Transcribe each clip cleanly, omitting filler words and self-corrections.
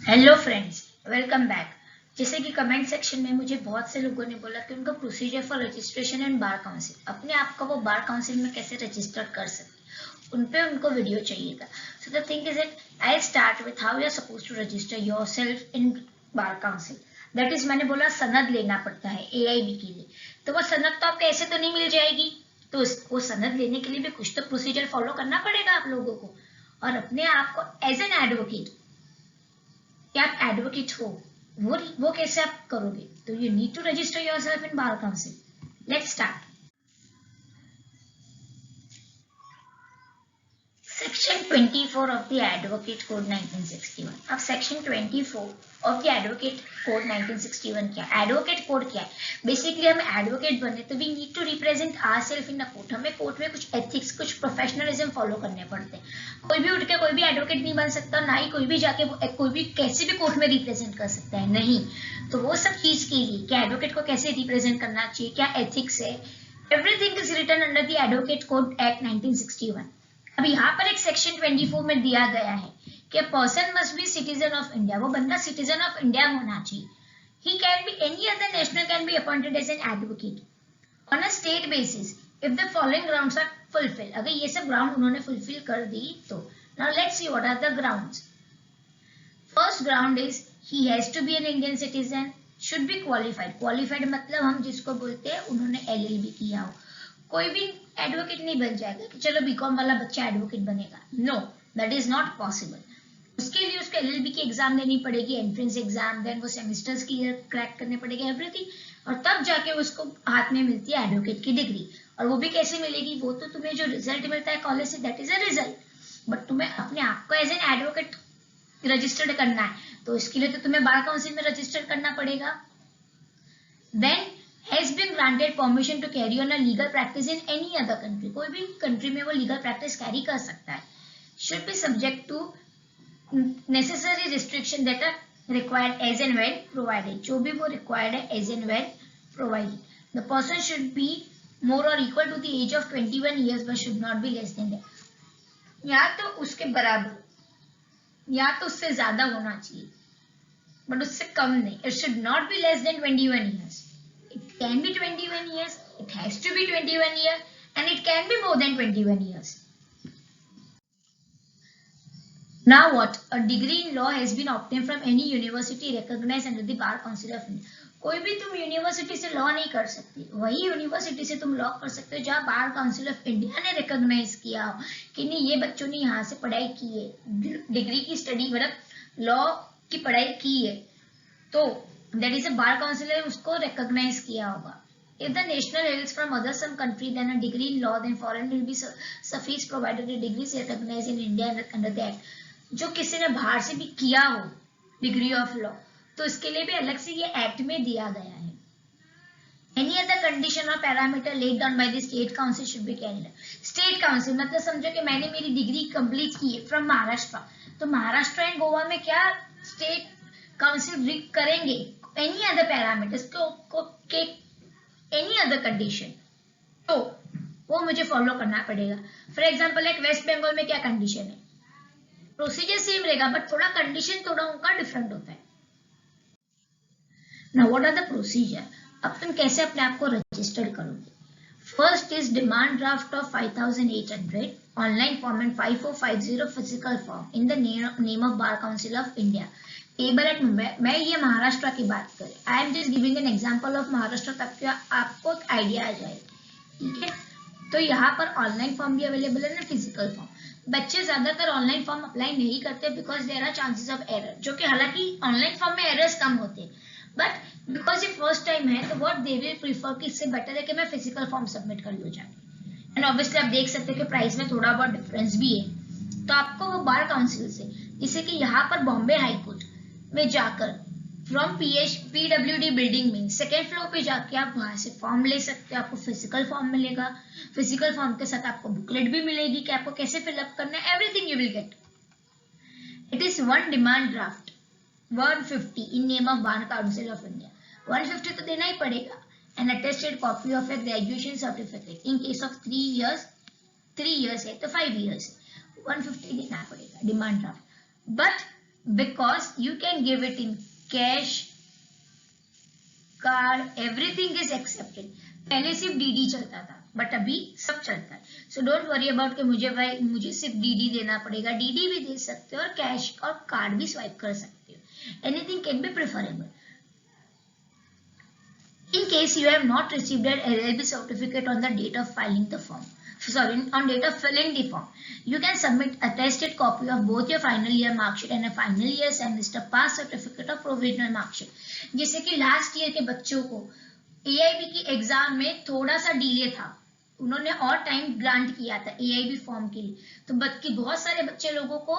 Hello friends, welcome back. जैसे कि comment section में मुझे बहुत से लोगों ने बोला कि उनका procedure for registration in bar council, अपने आप को वो बार काउंसिल में कैसे रजिस्टर कर सकते, उन पे उनको वीडियो चाहिए था। So the thing is it, I start with how you are suppose to register yourself in bar council. That is, मैंने बोला सनद लेना पड़ता है एआईबी के लिए। तो वो सनद तो आपको ऐसे तो नहीं मिल जाएगी, तो वो सनद लेने के लिए भी कुछ तो प्रोसीजर फॉलो करना पड़ेगा आप लोगों को। और अपने आप को एज एन एडवोकेट, कि आप एडवोकेट हो, वो कैसे आप करोगे? तो you need to register yourself in bar council. Let's start. Section 24 of the Advocate Code 1961। अब Section 24 of the Advocate Code 1961 क्या है? Advocate Code क्या है? बेसिकली हम एडवोकेट बने तो we need to represent ourselves in the court. हमें court में कुछ एथिक्स, कुछ प्रोफेशनलिज्म फॉलो करने पड़ते हैं। कोई भी उठ के कोई भी एडवोकेट नहीं बन सकता, ना ही कोई भी जाके कोई भी कैसे भी कोर्ट में रिप्रेजेंट कर सकता है, नहीं। तो वो सब चीज के लिए कि एडवोकेट को कैसे रिप्रेजेंट करना चाहिए, क्या एथिक्स है, everything is written under the advocate code act 1961। अब यहाँ पर एक सेक्शन 24 में दिया गया है कि person must be citizen of India. वो बंदा सिटीजन ऑफ इंडिया होना चाहिए। He can be any other national can be appointed as an advocate on a state basis if the following grounds are fulfil. अगर ये सब ground उन्होंने fulfil कर दी तो now let's see what are the grounds. First ground is he has to be an Indian citizen, should be qualified. Qualified मतलब हम जिसको बोलते हैं उन्होंने एलएलबी किया हो। कोई भी एडवोकेट नहीं बन जाएगा कि चलो बीकॉम वाला बच्चा एडवोकेट बनेगा, no, that is not possible. उसके लिए उसको एलएलबी की एग्जाम देनी पड़ेगी, एंट्रेंस एग्जाम, देन वो सेमेस्टर्स क्लियर क्रैक करने पड़ेगा, एवरीथिंग, और तब जाके उसको हाथ में मिलती है एडवोकेट की डिग्री। और वो भी कैसे मिलेगी? वो तो तुम्हें जो रिजल्ट मिलता है कॉलेज से, that is a result, but तुम्हें अपने आप को एज एन एडवोकेट रजिस्टर्ड करना है, तो इसके लिए तो तुम्हें बार काउंसिल में रजिस्टर करना पड़ेगा। Then has been granted permission to carry on a legal practice in any other country। कोई भी कंट्री में वो लीगल प्रैक्टिस कैरी कर सकता है। should be subject to necessary restriction that are required as and when provided। जो भी वो required है as and when provided। the person should be more or equal to the age of 21 years but should not be less than that। या तो उसके बराबर या तो उससे ज्यादा होना चाहिए, बट उससे कम नहीं। it should not be less than 21 years। It can be 21 years, it has to be 21 years, and it can be more than 21 years. Now what? A degree in law has been obtained from any university recognized under the Bar Council of India। कोई भी तुम university से law नहीं कर सकते, वही university से तुम लॉ कर सकते हो जहाँ बार काउंसिल ऑफ इंडिया ने रिकॉग्नाइज किया हो कि नहीं, ये बच्चों ने यहाँ से पढ़ाई की है, डिग्री की स्टडी, मतलब लॉ की पढ़ाई की है, तो that is a bar council है, उसको रिकॉग्नाइज किया होगा। If the national hails from other some country than a degree in law, then foreign will be suffice provided a degree is recognized in India under the act। जो किसी ने बाहर से भी किया हो डिग्री ऑफ लॉ, तो इसके लिए भी अलग से ये एक्ट में दिया गया है। Any other condition or parameter laid down by the state council should be carried out। State council मतलब समझो कि मैंने मेरी डिग्री कंप्लीट की है फ्रॉम महाराष्ट्र, तो महाराष्ट्र एंड गोवा में क्या स्टेट काउंसिल करेंगे एनी अदर पैरामीटर्स के एनी अदर कंडीशन, तो वो मुझे फॉलो करना पड़ेगा। फॉर एग्जांपल एक वेस्ट बंगाल में क्या कंडीशन है, प्रोसीजर सेम रहेगा बट थोड़ा कंडीशन थोड़ा उनका डिफरेंट होता है। Now what are the procedure? अब तुम कैसे अपने आप को रजिस्टर करोगे? First is demand draft of 5800 online format 5450 physical form in the name of bar council of India, table at Mumbai. मैं ये महाराष्ट्र की बात करें, I am just giving an example of Maharashtra, तक आपको एक आइडिया आ जाए, ठीक है। तो यहाँ पर ऑनलाइन फॉर्म भी अवेलेबल है ना, फिजिकल फॉर्म। बच्चे ज्यादातर ऑनलाइन फॉर्म अप्लाई नहीं करते because there are chances of error, जो कि हालांकि ऑनलाइन फॉर्म में एरर्स कम होते हैं, बट बिकॉज ये फर्स्ट टाइम है तो व्हाट दे विल प्रीफर कि इससे बेटर है कि मैं फिजिकल फॉर्म सबमिट कर लूँ जाके। एंड ऑब्वियसली आप देख सकते हैं कि प्राइस में थोड़ा बहुत डिफरेंस भी है। तो आपको वो बार काउंसिल से, जैसे कि यहाँ पर बॉम्बे हाई कोर्ट में जाकर फ्रॉम पीडब्ल्यूडी बिल्डिंग में सेकेंड फ्लोर पे जाके आप वहां से फॉर्म ले सकते हो। आपको फिजिकल फॉर्म मिलेगा, फिजिकल फॉर्म के साथ आपको बुकलेट भी मिलेगी कि आपको कैसे फिलअप करना है, everything you will get. It is one demand draft 150 in name of bar council of India. 150 तो देना ही पड़ेगा। An attested copy of a graduation certificate in case of 3 years, 3 years है तो 5 years 150 देना पड़ेगा demand draft. But because you can give it in cash, card, everything is accepted. पहले सिर्फ डीडी चलता था बट अभी सब चलता है। सो डोंट वरी अबाउट कि मुझे सिर्फ डीडी देना पड़ेगा, डीडी भी दे सकते हो और कैश और कार्ड भी स्वाइप कर सकते हो। Anything can be preferable. In case you have not received an LLB certificate on the date of filing the form, on date of filling the form, you can submit attested copy of both your final year mark sheet and a final year semester pass certificate or provisional mark sheet। जैसे कि last year के बच्चों को AIB की exam में थोड़ा सा delay था, उन्होंने और टाइम ग्रांट किया था AIB फॉर्म के लिए, तो बहुत सारे बच्चे लोगों को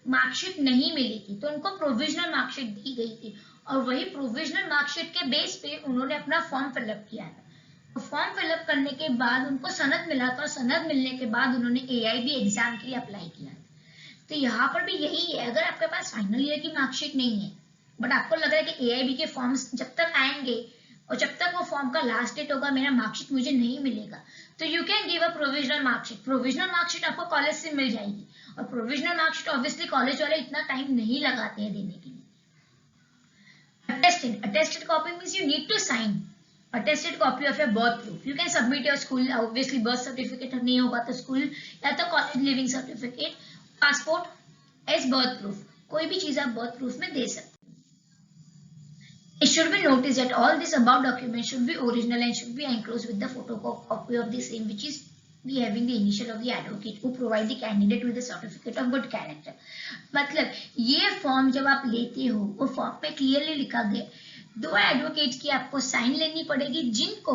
मार्कशीट नहीं मिली थी, तो उनको प्रोविजनल मार्कशीट दी गई थी और वही प्रोविजनल मार्कशीट के बेस पे उन्होंने अपना फॉर्म फिलअप किया था। फॉर्म फिलअप करने के बाद उनको सनद मिला था और सनद मिलने के बाद उन्होंने AIB एग्जाम के लिए अप्लाई किया। तो यहाँ पर भी यही है, अगर आपके पास फाइनल ईयर की मार्कशीट नहीं है बट आपको लग रहा है कि AIB के फॉर्म्स जब तक आएंगे और जब तक वो फॉर्म का लास्ट डेट होगा मेरा मार्कशीट मुझे नहीं मिलेगा, तो you can give a provisional marksheet. Provisional marksheet आपको कॉलेज से मिल जाएगी और प्रोविजनल मार्कशीट ऑब्वियसली कॉलेज वाले इतना टाइम नहीं लगाते हैं देने के लिए। Attested copy means you need to sign attested copy of your birth proof. You can submit your school, obviously birth certificate नहीं होगा तो स्कूल या तो college leaving certificate, passport as birth proof, कोई भी चीज आप बर्थ प्रूफ में दे सकते हैं। It should be noticed that all this above documents should be original and should be enclosed with the photocopy of the same, which is be having the initial of the advocate who provide the candidate with a certificate of good character। मतलब ये form जब आप लेते हो वो form पे clearly लिखा गया 2 एडवोकेट की आपको साइन लेनी पड़ेगी जिनको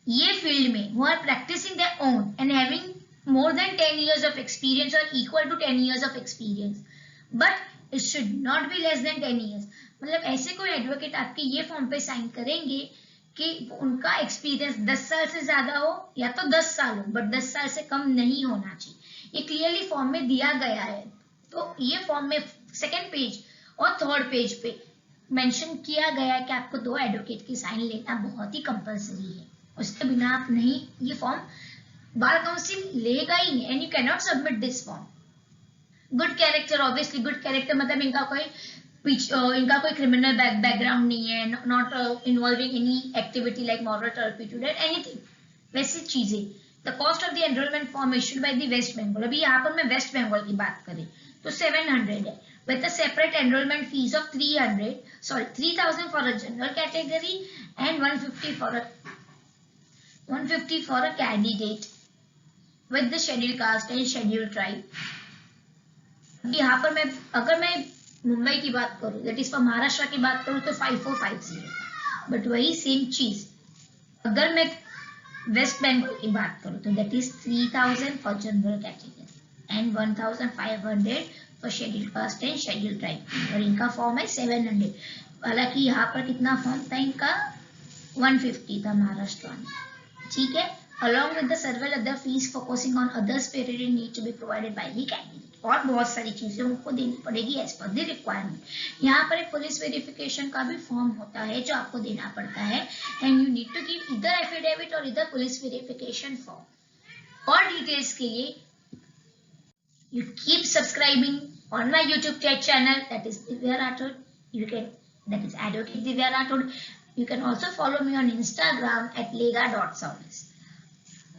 ये फील्ड में वो are practising their own and having more than 10 years of experience or equal to 10 years of experience, but it should not be less than 10 years। मतलब ऐसे कोई एडवोकेट आपके ये फॉर्म पे साइन करेंगे कि उनका एक्सपीरियंस 10 साल से ज्यादा हो या तो 10 साल हो बट 10 साल से कम नहीं होना चाहिए। ये क्लियरली फॉर्म में दिया गया है। तो ये फॉर्म में सेकेंड पेज और थर्ड पेज पे मेंशन किया गया है कि आपको 2 एडवोकेट की साइन लेना बहुत ही कंपलसरी है, उसके बिना आप नहीं, ये फॉर्म बार काउंसिल लेगा ही नहीं and you can not submit this form. Good character, obviously good character मतलब इनका कोई क्रिमिनल बैकग्राउंड नहीं है, not involving any activity like moral turpitude and anything, वैसी चीजें। The cost of the enrolment form issued by the West Bengal, अभी यहाँ पर मैं वेस्ट बंगाल की बात करें तो 700 है with a separate enrollment fees of 3000 for a general category and 150 for a candidate with the scheduled caste and scheduled tribe। यहाँ पर अगर मैं मुंबई की बात करूँ, दैट इज फॉर महाराष्ट्र की बात करूँ तो 5450, बट वही सेम चीज अगर मैं वेस्ट बंगाल की बात करूँ तो that is 3000 for general category and 1500 for scheduled caste and scheduled tribe और इनका फॉर्म है 700। हालांकि यहाँ पर कितना फॉर्म था इनका 150 था महाराष्ट्र में, ठीक है। along with the several other fees focusing on others period need to be provided by the candidate, और बहुत सारी चीजें उनको देनी पड़ेगी एज पर द रिक्वायरमेंट। यहाँ पर एक पुलिस वेरिफिकेशन का भी फॉर्म होता है जो आपको देना पड़ता है and you need to give इधर एफिडेविट और इधर पुलिस वेरिफिकेशन फॉर्म। और डिटेल्स के लिए you keep subscribing on my YouTube channel, that is Divya Rathod, that is Advocate Divya Rathod। You can also follow me on Instagram at lega.saulis।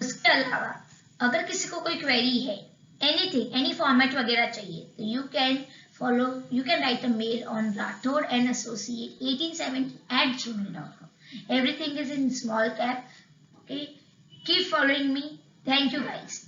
उसके अलावा अगर किसी को कोई क्वेरी है, एनीथिंग, एनी फॉर्मेट वगैरह चाहिए तो you can write a mail on rathod and associate 1870@gmail.com। everything is in small cap, okay, keep following me, thank you guys।